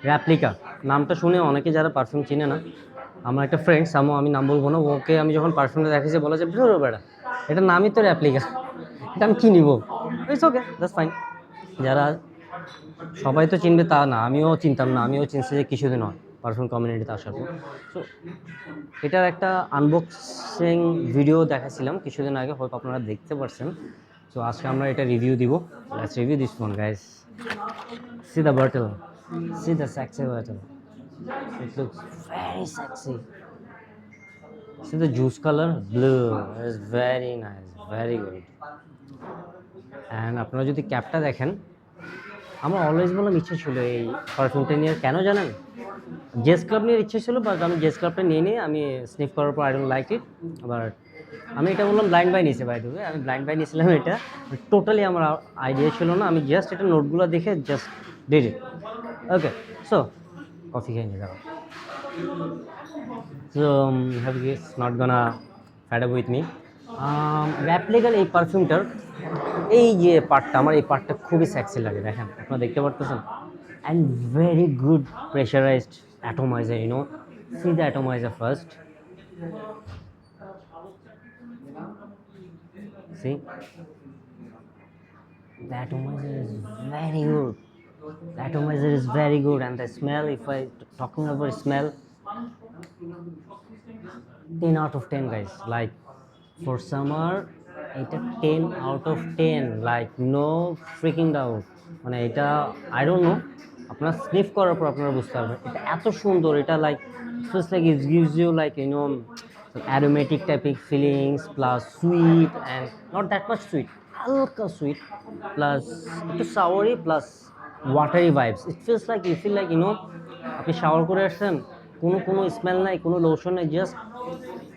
Replica নামটা শুনে অনেকে যারা পারফিউম চিনে না, আমার একটা ফ্রেন্ড সামো, আমি নাম বলবো না, ওকে আমি যখন পারফিউমটা দেখেছি বলে যে বেরো বেড়া, এটার নামই তো র্যাপ্লিকা, এটা আমি কি নিবো। It's okay, that's fine. যারা সবাই তো চিনবে তা না, আমিও চিনতাম না, আমিও চিনছি যে কিছুদিন হয় পারফিউম কমিউনিটিতে আসার পর। সো এটার একটা আনবক্সিং ভিডিও দেখাছিলাম কিছুদিন আগে, হয়তো আপনারা দেখতে পারছেন। সো আজকে আমরা এটা রিভিউ দিব। Let's review this one guys. C the bottle, C the sexy bottle, it looks very sexy. See the juice color, blue, is very nice, very good. And আপনারা যদি ক্যাপটা দেখেন, আমার অলওয়েজ বললাম ইচ্ছে ছিল এই পারফিউমটা নিয়ে, কেন জানেন? জেস ক্লাব নিয়ে ইচ্ছে ছিল, বাট আমি জেস ক্লাবটা নিয়ে আমি স্নিফ করার পর I don't like it. But আমি এটা বললাম ব্লাইন্ড বাই নিয়েছি, বাই দ্য ওয়ে আমি ব্লাইন্ড বাই নিয়েছিলাম এটা, টোটালি আমার আইডিয়া ছিল না, আমি জাস্ট এটা নোটগুলো দেখে just did it. Okay, so coffee খেয়ে নিয়ে যাবো। So have you guys not gonna fed up with me? র্যাপ্লিকার এই পারফিউমটার এই যে পার্টটা, আমার এই পার্টটা খুবই সেক্সি লাগে, দেখেন আপনারা দেখতে পারতেছেন। And very good pressurised atomiser, you know, see the atomiser first, see the atomizer is very good. The atomizer is very good, and the smell, if I talking about smell, 10 out of 10 guys. Like for summer এটা 10 out of 10, like no freaking doubt। মানে এটা I don't know, আপনারা sniff করার পর আপনারা বুঝতে পারবেন এটা এত সুন্দর। এটা like feels like it gives you like, you know, aromatic typic feelings plus sweet and not that much sweet, হালকা সুইট প্লাস একটু soury plus watery vibes. It feels like, you feel like, you know, আপনি shower করে আসছেন, কোনো smell নাই, কোনো lotion নাই, just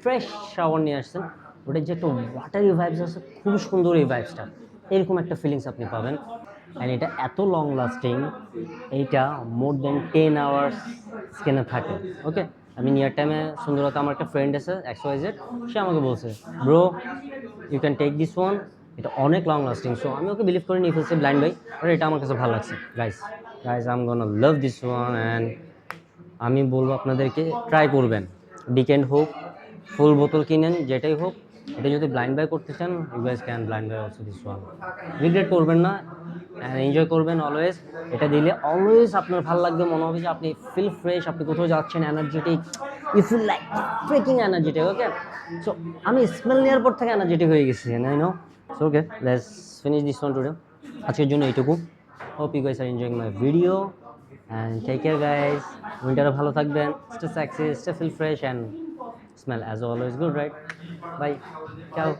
fresh shower নিয়ে আসছেন, ওটা যে একটা ওয়াটারি ভাইবস আছে, খুব সুন্দর এই ভাইবসটা, এরকম একটা ফিলিংস আপনি পাবেন। অ্যান্ড এটা এত লং লাস্টিং, এইটা মোর দেন 10 আওয়ার্স স্কিনে থাকে। ওকে, আমি নিয়ার টাইমে সুন্দরতা, আমার একটা ফ্রেন্ড আছে XYZ, সে আমাকে বলছে bro you can take this one, এটা অনেক লং লাস্টিং। সো আমি ওকে বিলিভ করে নিয়ে ফেলছি ব্লাইন্ড বাই, আর এটা আমার কাছে ভালো লাগছে। Guys I am gonna love this one, and আমি বলবো আপনাদেরকে ট্রাই করবেন। ডিকেন্ড হোক, ফুল বোতল কিনেন, যেটাই হোক, এটা যদি ব্লাইন্ড বাই করতে চান, you guys can blind buy also this one. Regret করবেন না, অ্যান্ড এনজয় করবেন অলওয়েজ। এটা দিলে অলওয়েজ আপনার ভালো লাগবে, মনে হবে যে আপনি ফিল ফ্রেশ, আপনি কোথাও যাচ্ছেন energetic, you feel like freaking energetic. Okay, so আমি স্মেল নেওয়ার পর থেকে এনার্জেটিক হয়ে গেছি, I know. So okay, let's finish this one today. আজকের জন্য এইটুকু। Hope you guys are enjoying my video, and take care guys. উইন্টারে ভালো থাকবেন, stay sexy, stay feel fresh, and smell as always good, right? Bye, ciao.